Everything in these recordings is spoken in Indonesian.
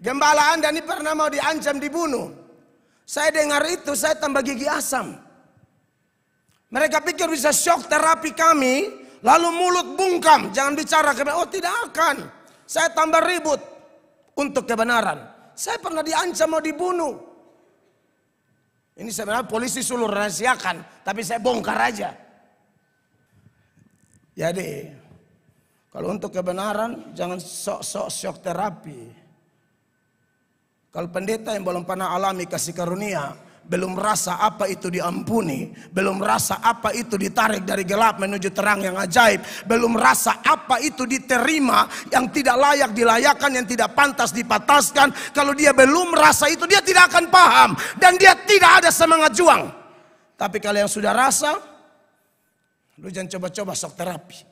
Gembala Anda ini pernah mau diancam dibunuh. Saya dengar itu, saya tambah gigi asam. Mereka pikir bisa shock terapi kami, lalu mulut bungkam, jangan bicara kebenaran. Oh tidak akan, saya tambah ribut untuk kebenaran. Saya pernah diancam mau dibunuh. Ini sebenarnya polisi suruh rahasiakan, tapi saya bongkar aja. Jadi, kalau untuk kebenaran jangan sok-sok shock terapi. Kalau pendeta yang belum pernah alami kasih karunia, belum rasa apa itu diampuni, belum rasa apa itu ditarik dari gelap menuju terang yang ajaib, belum rasa apa itu diterima yang tidak layak dilayakkan, yang tidak pantas dipataskan. Kalau dia belum rasa itu, dia tidak akan paham dan dia tidak ada semangat juang. Tapi kalau yang sudah rasa, lu jangan coba-coba shock terapi.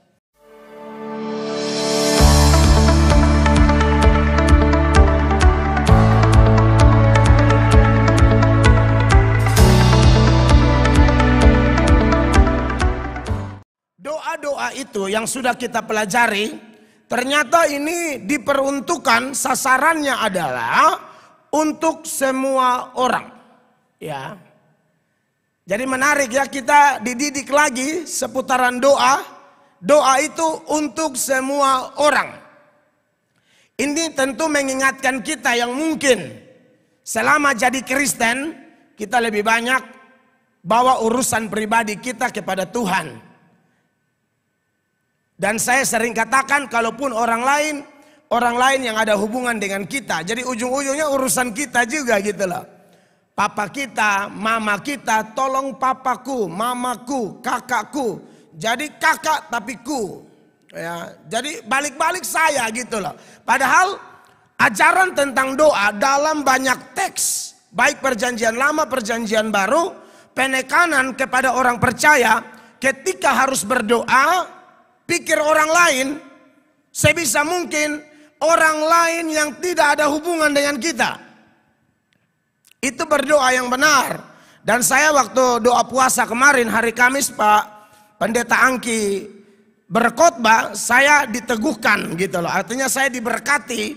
Doa-doa itu yang sudah kita pelajari, ternyata ini diperuntukkan, sasarannya adalah untuk semua orang. Ya. Jadi menarik ya, kita dididik lagi seputaran doa. Doa itu untuk semua orang. Ini tentu mengingatkan kita yang mungkin selama jadi Kristen, kita lebih banyak bawa urusan pribadi kita kepada Tuhan. Dan saya sering katakan, kalaupun orang lain yang ada hubungan dengan kita, jadi ujung-ujungnya urusan kita juga gitu loh. Papa kita, mama kita, tolong papaku, mamaku, kakakku. Jadi kakak tapi ku. Ya, jadi balik-balik saya gitu loh. Padahal ajaran tentang doa dalam banyak teks, baik perjanjian lama, perjanjian baru, penekanan kepada orang percaya ketika harus berdoa. Pikir orang lain, sebisa mungkin orang lain yang tidak ada hubungan dengan kita. Itu berdoa yang benar. Dan saya waktu doa puasa kemarin hari Kamis, Pak Pendeta Angki berkhotbah, saya diteguhkan gitu loh. Artinya saya diberkati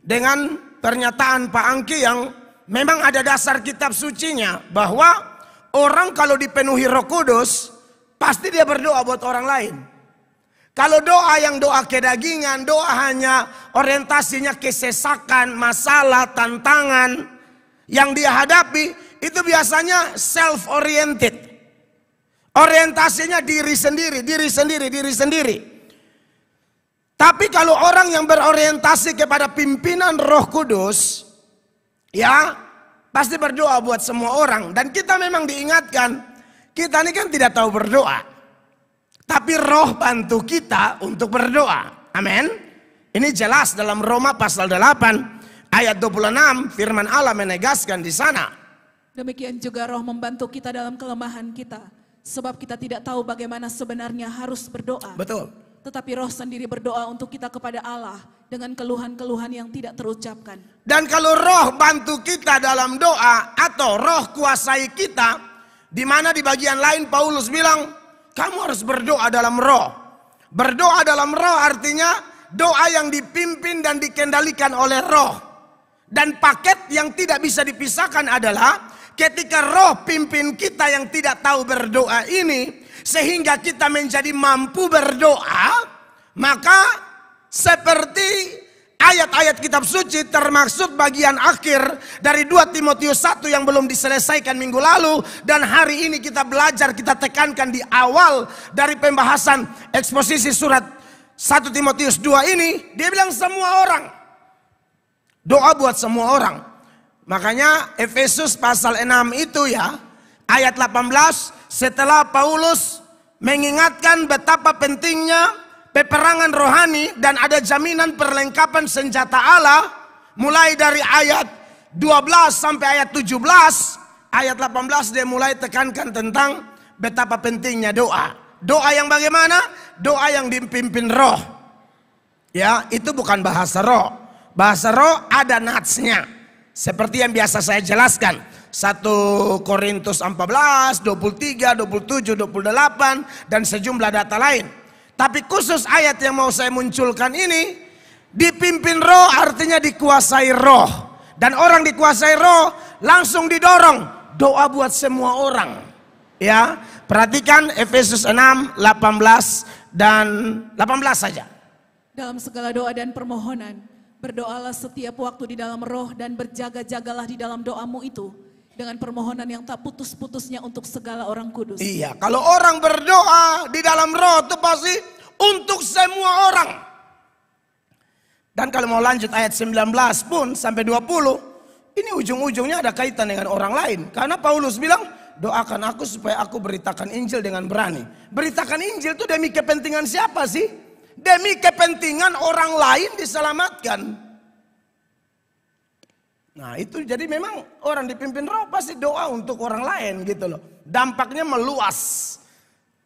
dengan pernyataan Pak Angki yang memang ada dasar kitab sucinya. Bahwa orang kalau dipenuhi Roh Kudus, pasti dia berdoa buat orang lain. Kalau doa yang doa kedagingan, doa hanya orientasinya kesesakan, masalah, tantangan yang dia hadapi, itu biasanya self-oriented. Orientasinya diri sendiri, diri sendiri, diri sendiri. Tapi kalau orang yang berorientasi kepada pimpinan Roh Kudus, ya pasti berdoa buat semua orang. Dan kita memang diingatkan, kita ini kan tidak tahu berdoa. Tapi Roh bantu kita untuk berdoa. Amin. Ini jelas dalam Roma pasal 8 ayat 26, firman Allah menegaskan di sana. Demikian juga Roh membantu kita dalam kelemahan kita, sebab kita tidak tahu bagaimana sebenarnya harus berdoa. Betul. Tetapi Roh sendiri berdoa untuk kita kepada Allah dengan keluhan-keluhan yang tidak terucapkan. Dan kalau Roh bantu kita dalam doa atau Roh kuasai kita, di mana di bagian lain Paulus bilang, kamu harus berdoa dalam Roh. Berdoa dalam Roh artinya doa yang dipimpin dan dikendalikan oleh Roh. Dan paket yang tidak bisa dipisahkan adalah ketika Roh pimpin kita yang tidak tahu berdoa ini, sehingga kita menjadi mampu berdoa, maka seperti ayat-ayat kitab suci termasuk bagian akhir dari 2 Timotius 1 yang belum diselesaikan minggu lalu. Dan hari ini kita belajar, kita tekankan di awal dari pembahasan eksposisi surat 1 Timotius 2 ini. Dia bilang semua orang. Doa buat semua orang. Makanya Efesus pasal 6 itu ya, ayat 18, setelah Paulus mengingatkan betapa pentingnya peperangan rohani dan ada jaminan perlengkapan senjata Allah, mulai dari ayat 12 sampai ayat 17, ayat 18 dia mulai tekankan tentang betapa pentingnya doa. Doa yang bagaimana? Doa yang dipimpin Roh. Ya, itu bukan bahasa roh. Bahasa roh ada natsnya. Seperti yang biasa saya jelaskan. 1 Korintus 14, 23, 27, 28 dan sejumlah data lain. Tapi khusus ayat yang mau saya munculkan ini, Dipimpin roh artinya dikuasai roh. Dan orang dikuasai roh langsung didorong doa buat semua orang. Ya, perhatikan Efesus 6, 18 dan 18 saja. Dalam segala doa dan permohonan, berdoalah setiap waktu di dalam roh dan berjaga-jagalah di dalam doamu itu dengan permohonan yang tak putus-putusnya untuk segala orang kudus. Iya, kalau orang berdoa di dalam roh itu pasti untuk semua orang. Dan kalau mau lanjut ayat 19 pun sampai 20, ini ujung-ujungnya ada kaitan dengan orang lain. Karena Paulus bilang, doakan aku supaya aku beritakan Injil dengan berani. Beritakan Injil itu demi kepentingan siapa sih? Demi kepentingan orang lain diselamatkan. Nah itu jadi memang orang dipimpin roh pasti doa untuk orang lain gitu loh. Dampaknya meluas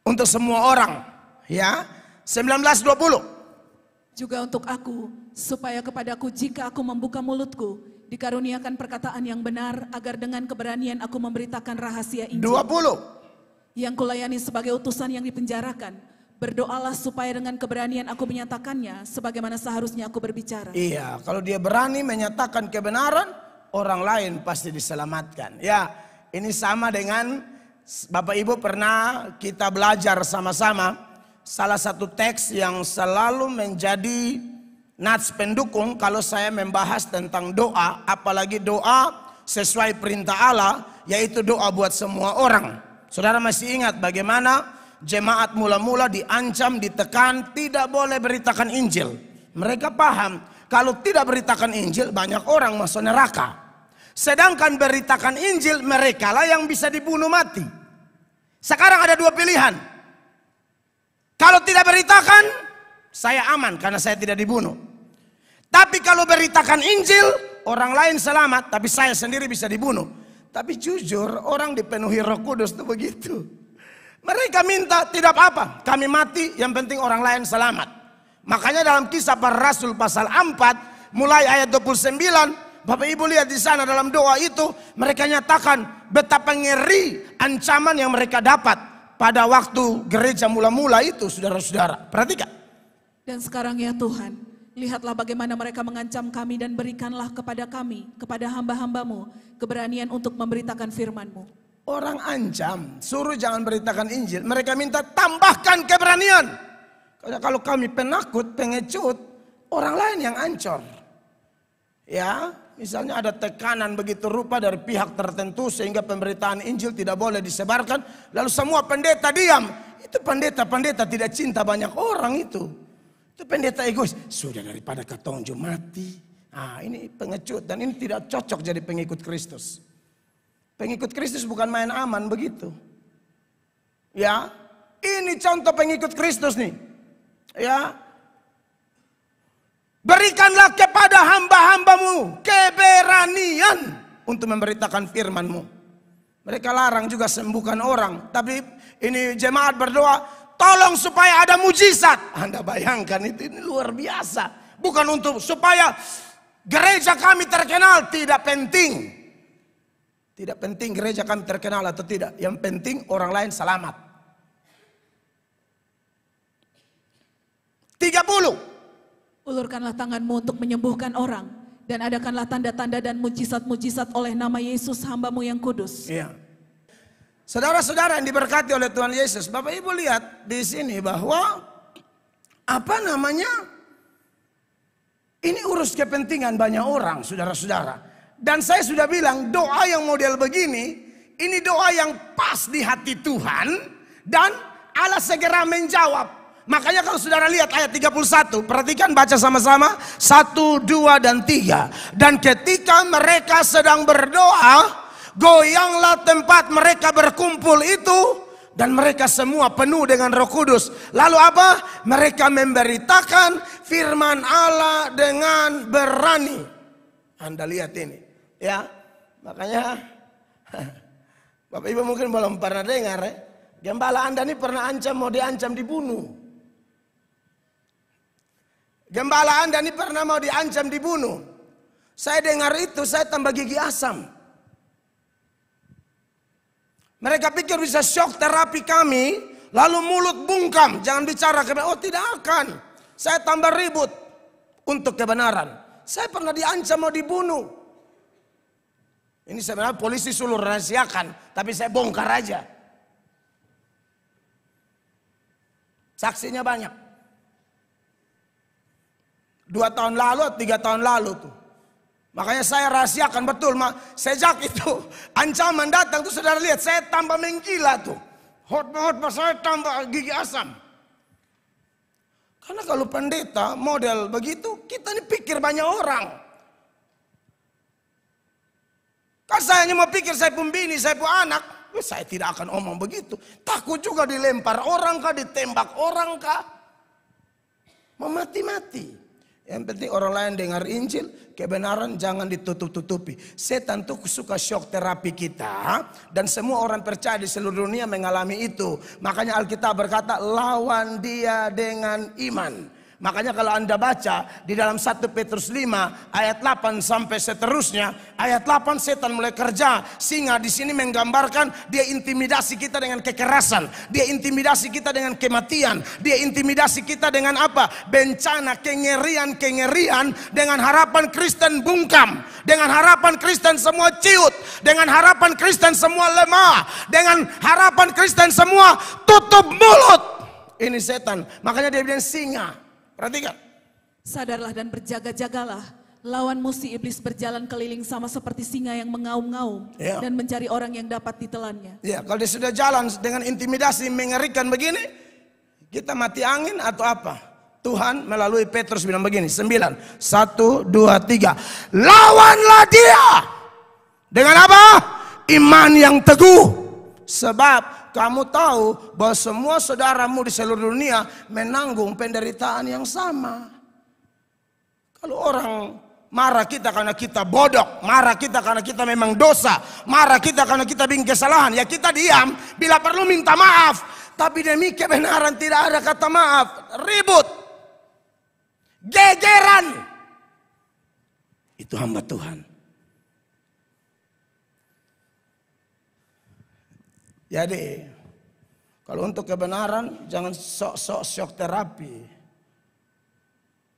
untuk semua orang. Ya, 19-20. Juga untuk aku, supaya kepadaku jika aku membuka mulutku, dikaruniakan perkataan yang benar, agar dengan keberanian aku memberitakan rahasia Injil. 20. Yang kulayani sebagai utusan yang dipenjarakan, berdoalah supaya dengan keberanian aku menyatakannya, sebagaimana seharusnya aku berbicara. Iya, kalau dia berani menyatakan kebenaran, orang lain pasti diselamatkan. Ya, ini sama dengan Bapak Ibu pernah kita belajar sama-sama. Salah satu teks yang selalu menjadi nats pendukung kalau saya membahas tentang doa, apalagi doa sesuai perintah Allah, yaitu doa buat semua orang. Saudara masih ingat bagaimana jemaat mula-mula diancam, ditekan, tidak boleh beritakan Injil. Mereka paham kalau tidak beritakan Injil banyak orang masuk neraka. Sedangkan beritakan Injil mereka lah yang bisa dibunuh mati. Sekarang ada dua pilihan. Kalau tidak beritakan, saya aman karena saya tidak dibunuh. Tapi kalau beritakan Injil, orang lain selamat, tapi saya sendiri bisa dibunuh. Tapi jujur, orang dipenuhi Roh Kudus itu begitu. Mereka minta tidak apa-apa, kami mati, yang penting orang lain selamat. Makanya dalam Kisah Para Rasul pasal 4, mulai ayat 29, Bapak Ibu lihat di sana dalam doa itu, mereka nyatakan betapa ngeri ancaman yang mereka dapat pada waktu gereja mula-mula itu, saudara-saudara. Perhatikan. Dan sekarang ya Tuhan, lihatlah bagaimana mereka mengancam kami dan berikanlah kepada kami, kepada hamba-hambamu, keberanian untuk memberitakan firman-Mu. Orang ancam, suruh jangan beritakan Injil. Mereka minta tambahkan keberanian. Kalau kami penakut, pengecut, orang lain yang ancor. Ya, misalnya ada tekanan begitu rupa dari pihak tertentu sehingga pemberitaan Injil tidak boleh disebarkan. Lalu semua pendeta diam. Itu pendeta-pendeta tidak cinta banyak orang itu. Itu pendeta egois. Sudah daripada katongjo mati. Ah, ini pengecut dan ini tidak cocok jadi pengikut Kristus. Pengikut Kristus bukan main aman begitu. Ya, ini contoh pengikut Kristus nih. Ya, berikanlah kepada hamba-hambamu keberanian untuk memberitakan firman-Mu. Mereka larang juga sembuhkan orang. Tapi ini jemaat berdoa, tolong supaya ada mujizat. Anda bayangkan itu ini luar biasa. Bukan untuk supaya gereja kami terkenal, tidak penting. Tidak penting gereja kami terkenal atau tidak. Yang penting orang lain selamat. 30. Ulurkanlah tanganmu untuk menyembuhkan orang, dan adakanlah tanda-tanda dan mujizat-mujizat oleh nama Yesus hamba-Mu yang kudus. Iya. Saudara-saudara yang diberkati oleh Tuhan Yesus, Bapak Ibu lihat di sini bahwa ini urus kepentingan banyak orang, saudara-saudara. Dan saya sudah bilang doa yang model begini, ini doa yang pas di hati Tuhan dan Allah segera menjawab. Makanya kalau saudara lihat ayat 31, perhatikan baca sama-sama 1, 2, dan 3. Dan ketika mereka sedang berdoa, goyanglah tempat mereka berkumpul itu, dan mereka semua penuh dengan Roh Kudus. Lalu apa? Mereka memberitakan firman Allah dengan berani. Anda lihat ini, ya. Makanya Bapak Ibu mungkin belum pernah dengar ya. Gembala Anda ini pernah mau diancam dibunuh. Gembala Anda ini pernah mau diancam dibunuh. Saya dengar itu, saya tambah gigi asam. Mereka pikir bisa shock terapi kami, lalu mulut bungkam, jangan bicara. Oh tidak akan, saya tambah ribut. untuk kebenaran. Saya pernah diancam mau dibunuh. Ini sebenarnya polisi suruh rahasiakan, tapi saya bongkar aja. Saksinya banyak. 2 tahun lalu, 3 tahun lalu tuh. Makanya saya rahasiakan betul. Sejak itu ancaman datang tuh, saudara lihat saya tambah menggila tuh. Hot pas saya tambah gigi asam. Karena kalau pendeta model begitu, kita ini pikir banyak orang. Kan saya hanya mau pikir saya pun bini, saya pun anak. Saya tidak akan omong begitu. Takut juga dilempar orang kah, ditembak orang kah. Memati-mati. Yang penting orang lain dengar Injil, kebenaran jangan ditutup-tutupi. Setan tuh suka shock terapi kita, dan semua orang percaya di seluruh dunia mengalami itu. Makanya Alkitab berkata, lawan dia dengan iman. Makanya kalau Anda baca di dalam 1 Petrus 5 ayat 8 sampai seterusnya, ayat 8 setan mulai kerja. Sehingga di sini menggambarkan dia intimidasi kita dengan kekerasan, dia intimidasi kita dengan kematian, dia intimidasi kita dengan apa? Bencana, kengerian, dengan harapan Kristen bungkam, dengan harapan Kristen semua ciut, dengan harapan Kristen semua lemah, dengan harapan Kristen semua tutup mulut. Ini setan. Makanya dia bilang singa. Perhatikan. Sadarlah dan berjaga-jagalah. Lawan musuh iblis berjalan keliling sama seperti singa yang mengaum-ngaum, dan mencari orang yang dapat ditelannya. Ya, kalau dia sudah jalan dengan intimidasi mengerikan begini, kita mati angin atau apa? Tuhan melalui Petrus bilang begini, 9, 1, 2, 3. Lawanlah dia. Dengan apa? Iman yang teguh. Sebab kamu tahu bahwa semua saudaramu di seluruh dunia menanggung penderitaan yang sama. Kalau orang marah kita karena kita bodoh, marah kita karena kita memang dosa, marah kita karena kita bikin kesalahan, ya kita diam, bila perlu minta maaf. Tapi demi kebenaran tidak ada kata maaf, ribut, gegeran. Itu hamba Tuhan. Jadi, kalau untuk kebenaran jangan sok-sok shock terapi.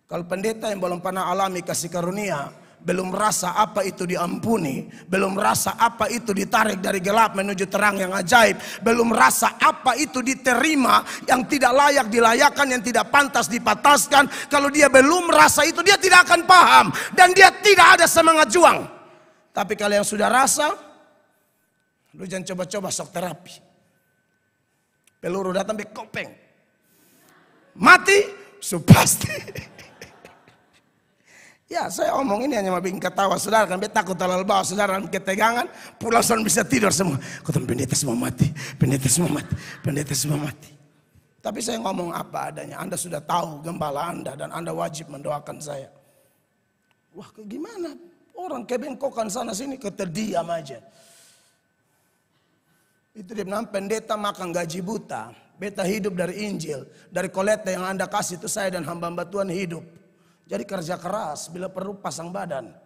Kalau pendeta yang belum pernah alami kasih karunia, belum rasa apa itu diampuni, belum rasa apa itu ditarik dari gelap menuju terang yang ajaib, belum rasa apa itu diterima yang tidak layak dilayakan, yang tidak pantas dipataskan. Kalau dia belum rasa itu, dia tidak akan paham dan dia tidak ada semangat juang. Tapi kalau yang sudah rasa, lu jangan coba-coba shock terapi. Peluru datang kopeng. Mati, pasti. Ya, saya omong ini hanya mau bikin ketawa saudara, kan takut terlalu bawah saudara ketegangan, pulau saudara bisa tidur semua. Kata pendeta semua mati, pendeta semua mati, pendeta semua mati. Tapi saya ngomong apa adanya. Anda sudah tahu gembala Anda dan Anda wajib mendoakan saya. Wah, gimana? Orang kebengkokan sana sini keterdiam aja. Itu dia bilang pendeta makan gaji buta. Beta hidup dari Injil. Dari kolekte yang Anda kasih itu saya dan hamba-hamba Tuhan hidup. Jadi kerja keras. Bila perlu pasang badan.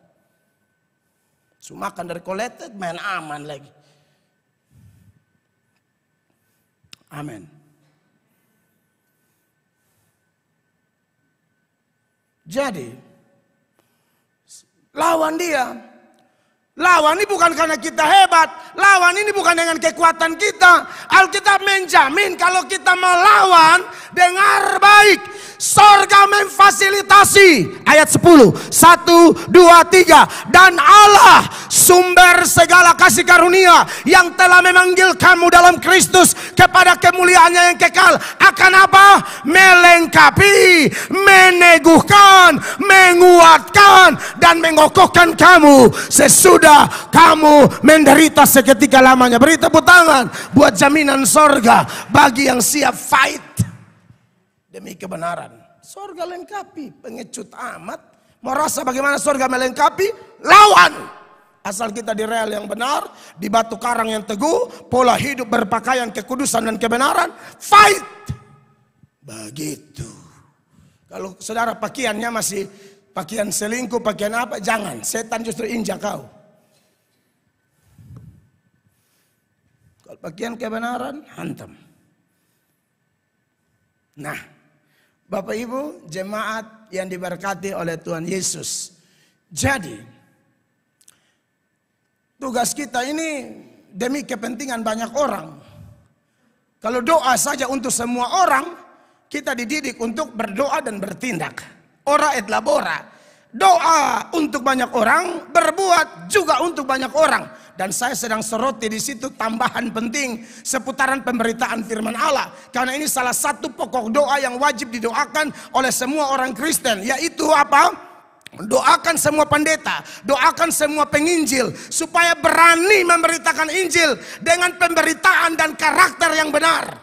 Makan dari kolekte main aman lagi. Amin. Jadi lawan dia. Lawan ini bukan karena kita hebat. Lawan ini bukan dengan kekuatan kita. Alkitab menjamin kalau kita melawan, dengar baik, sorga memfasilitasi. Ayat 10, 1, 2, 3. Dan Allah sumber segala kasih karunia yang telah memanggil kamu dalam Kristus kepada kemuliaannya yang kekal. Akan apa? Melengkapi, meneguhkan, menguatkan, dan mengokohkan kamu sesudah kamu menderita seketika lamanya. Beri tepuk tangan buat jaminan sorga bagi yang siap fight demi kebenaran. Sorga lengkapi, pengecut amat. Mau rasa bagaimana sorga melengkapi? Lawan. Asal kita di rel yang benar, di batu karang yang teguh, pola hidup berpakaian kekudusan dan kebenaran, fight. Begitu. Kalau saudara pakaiannya masih pakaian selingkuh, pakaian apa, jangan. Setan justru injak kau. Kalau pakaian kebenaran, hantam. Nah, Bapak Ibu, jemaat yang diberkati oleh Tuhan Yesus. Jadi, tugas kita ini demi kepentingan banyak orang. Kalau doa saja untuk semua orang, kita dididik untuk berdoa dan bertindak. Ora et labora. Doa untuk banyak orang, berbuat juga untuk banyak orang. Dan saya sedang soroti di situ tambahan penting seputaran pemberitaan firman Allah. Karena ini salah satu pokok doa yang wajib didoakan oleh semua orang Kristen. Yaitu apa? Doakan semua pendeta, doakan semua penginjil supaya berani memberitakan Injil dengan pemberitaan dan karakter yang benar.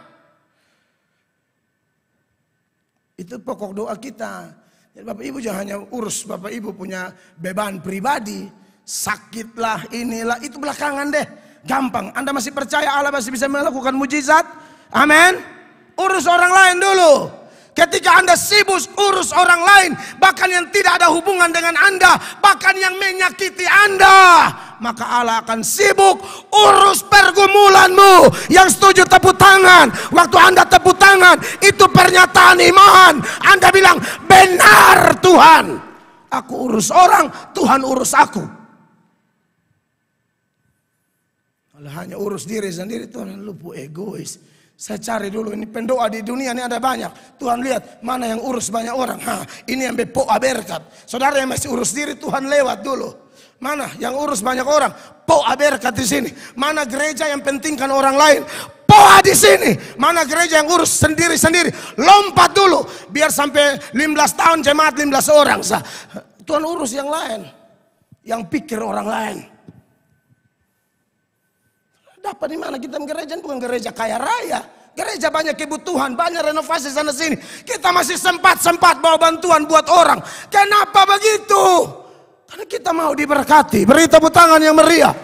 Itu pokok doa kita. Jadi Bapak Ibu jangan hanya urus Bapak Ibu punya beban pribadi, sakitlah inilah itu belakangan deh, gampang. Anda masih percaya Allah masih bisa melakukan mujizat? Amin. Urus orang lain dulu. Ketika Anda sibuk urus orang lain, bahkan yang tidak ada hubungan dengan Anda, bahkan yang menyakiti Anda, maka Allah akan sibuk urus pergumulanmu. Yang setuju tepuk tangan. Waktu Anda tepuk tangan, itu pernyataan iman. Anda bilang, benar Tuhan. Aku urus orang, Tuhan urus aku. Kalau hanya urus diri sendiri, Tuhan lupa egois. Saya cari dulu, ini pendoa di dunia ini ada banyak. Tuhan lihat mana yang urus banyak orang. Ini yang poa berkat. Saudara yang masih urus diri, Tuhan lewat dulu. Mana yang urus banyak orang, poa berkat di sini. Mana gereja yang pentingkan orang lain, poa di sini. Mana gereja yang urus sendiri-sendiri, lompat dulu. Biar sampai 15 tahun jemaat 15 orang. Tuhan urus yang lain, yang pikir orang lain. Dapat di mana kita gereja bukan gereja kaya raya. Gereja banyak kebutuhan, banyak renovasi sana sini. Kita masih sempat bawa bantuan buat orang. Kenapa begitu? Karena kita mau diberkati. Beri tepuk tangan yang meriah.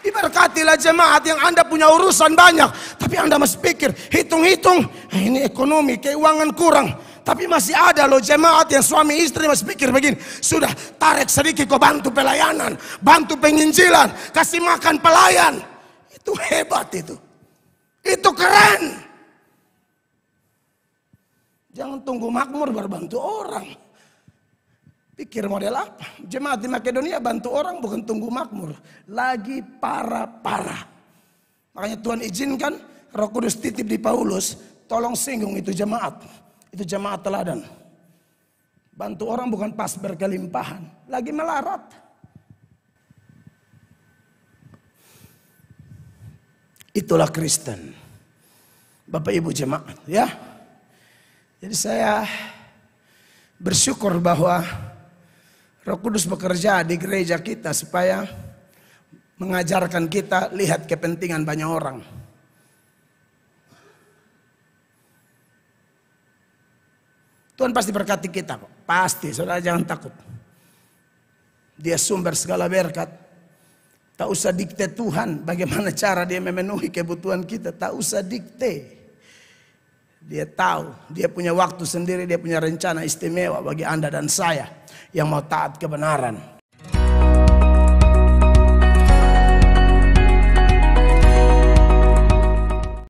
Diberkatilah jemaat yang Anda punya urusan banyak. Tapi Anda masih pikir, hitung-hitung, ini ekonomi, keuangan kurang. Tapi masih ada loh jemaat yang suami istri masih pikir begini. Sudah tarik sedikit kau bantu pelayanan. Bantu penginjilan. Kasih makan pelayan. Itu hebat itu. Itu keren. Jangan tunggu makmur baru bantu orang. Pikir model apa? Jemaat di Makedonia bantu orang bukan tunggu makmur. Lagi parah-parah. Makanya Tuhan izinkan Roh Kudus titip di Paulus. Tolong singgung itu jemaat. Itu jemaat teladan. Bantu orang bukan pas berkelimpahan. Lagi melarat. Itulah Kristen. Bapak Ibu jemaat ya. Jadi saya bersyukur bahwa Roh Kudus bekerja di gereja kita supaya mengajarkan kita lihat kepentingan banyak orang. Tuhan pasti berkati kita kok. Pasti, saudara jangan takut. Dia sumber segala berkat. Tak usah dikte Tuhan bagaimana cara dia memenuhi kebutuhan kita. Tak usah dikte. Dia tahu, dia punya waktu sendiri, dia punya rencana istimewa bagi Anda dan saya yang mau taat kebenaran.